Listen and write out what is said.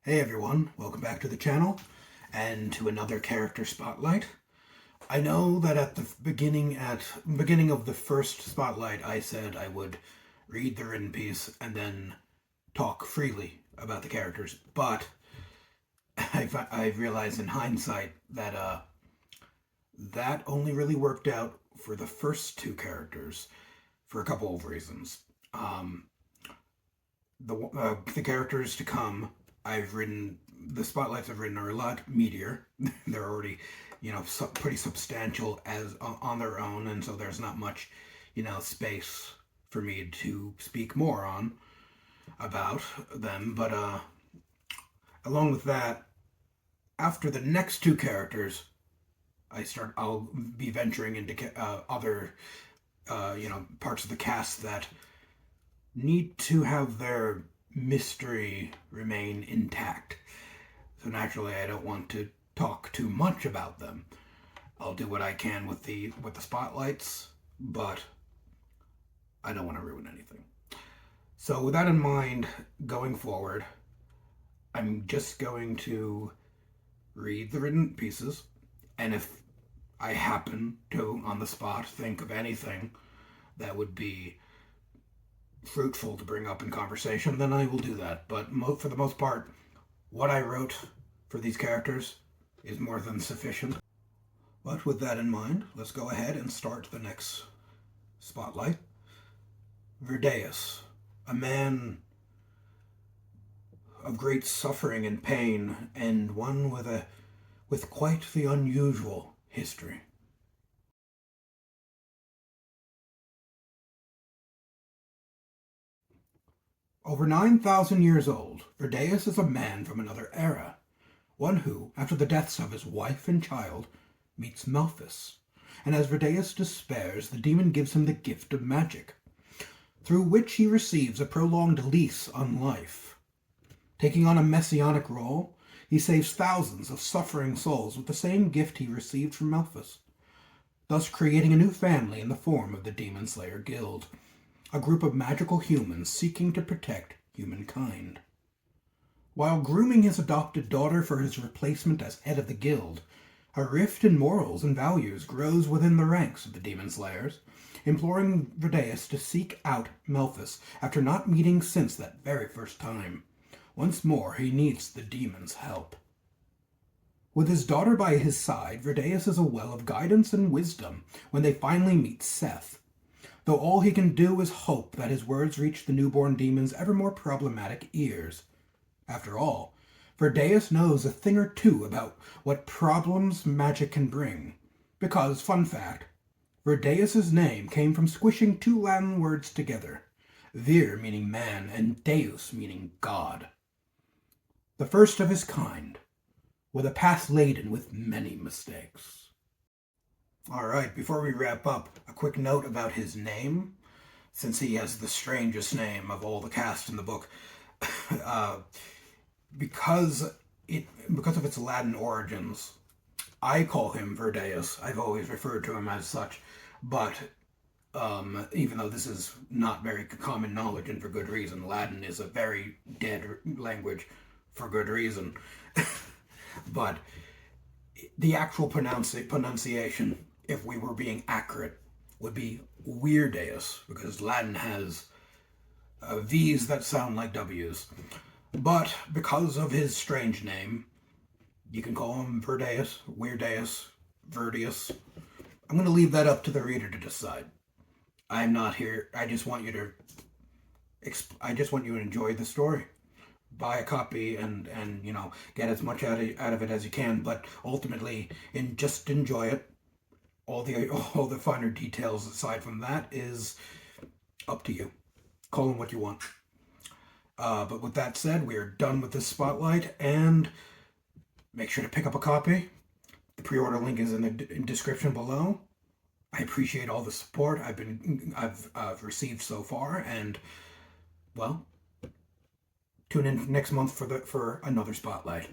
Hey everyone, welcome back to the channel and to another character spotlight. I know that at the beginning of the first spotlight I said I would read the written piece and then talk freely about the characters, but I've realized in hindsight that that only really worked out for the first two characters for a couple of reasons. The characters to come, the spotlights I've written are a lot meatier. They're already, pretty substantial as on their own, and so there's not much, space for me to speak more on about them. But along with that, after the next two characters, I'll be venturing into other, parts of the cast that need to have their mystery remain intact. So naturally, I don't want to talk too much about them. I'll do what I can with the spotlights, but I don't want to ruin anything. So with that in mind, going forward, I'm just going to read the written pieces, and if I happen to, on the spot, think of anything that would be fruitful to bring up in conversation, then I will do that. But for the most part, what I wrote for these characters is more than sufficient. But with that in mind, let's go ahead and start the next spotlight. Virdeus, a man of great suffering and pain, and one with quite the unusual history. Over 9,000 years old, Virdeus is a man from another era, one who, after the deaths of his wife and child, meets Malphus, and as Virdeus despairs, the demon gives him the gift of magic, through which he receives a prolonged lease on life. Taking on a messianic role, he saves thousands of suffering souls with the same gift he received from Malphus, thus creating a new family in the form of the Demon Slayer Guild, a group of magical humans seeking to protect humankind. While grooming his adopted daughter for his replacement as head of the guild, a rift in morals and values grows within the ranks of the Demon Slayers, imploring Virdeus to seek out Malphus after not meeting since that very first time. Once more, he needs the demon's help. With his daughter by his side, Virdeus is a well of guidance and wisdom when they finally meet Seth, though all he can do is hope that his words reach the newborn demon's ever more problematic ears. After all, Virdeus knows a thing or two about what problems magic can bring, because, fun fact, Virdeus's name came from squishing two Latin words together, vir meaning man and deus meaning God. The first of his kind, with a past laden with many mistakes. Alright, before we wrap up, a quick note about his name, since he has the strangest name of all the cast in the book. Because of its Latin origins, I call him Virdeus. I've always referred to him as such, but even though this is not very common knowledge and for good reason, Latin is a very dead language for good reason. But the actual pronunciation, if we were being accurate, would be Virdeus, because Latin has V's that sound like W's. But because of his strange name, you can call him Virdeus, Virdeus. I'm going to leave that up to the reader to decide. I'm not here. I just want you to enjoy the story. Buy a copy and get as much out of it as you can, but ultimately just enjoy it. All the finer details aside from that is up to you. Call them what you want. But with that said, we are done with this spotlight, and make sure to pick up a copy. The pre-order link is in the description below. I appreciate all the support I've received so far, and well, tune in next month for another spotlight.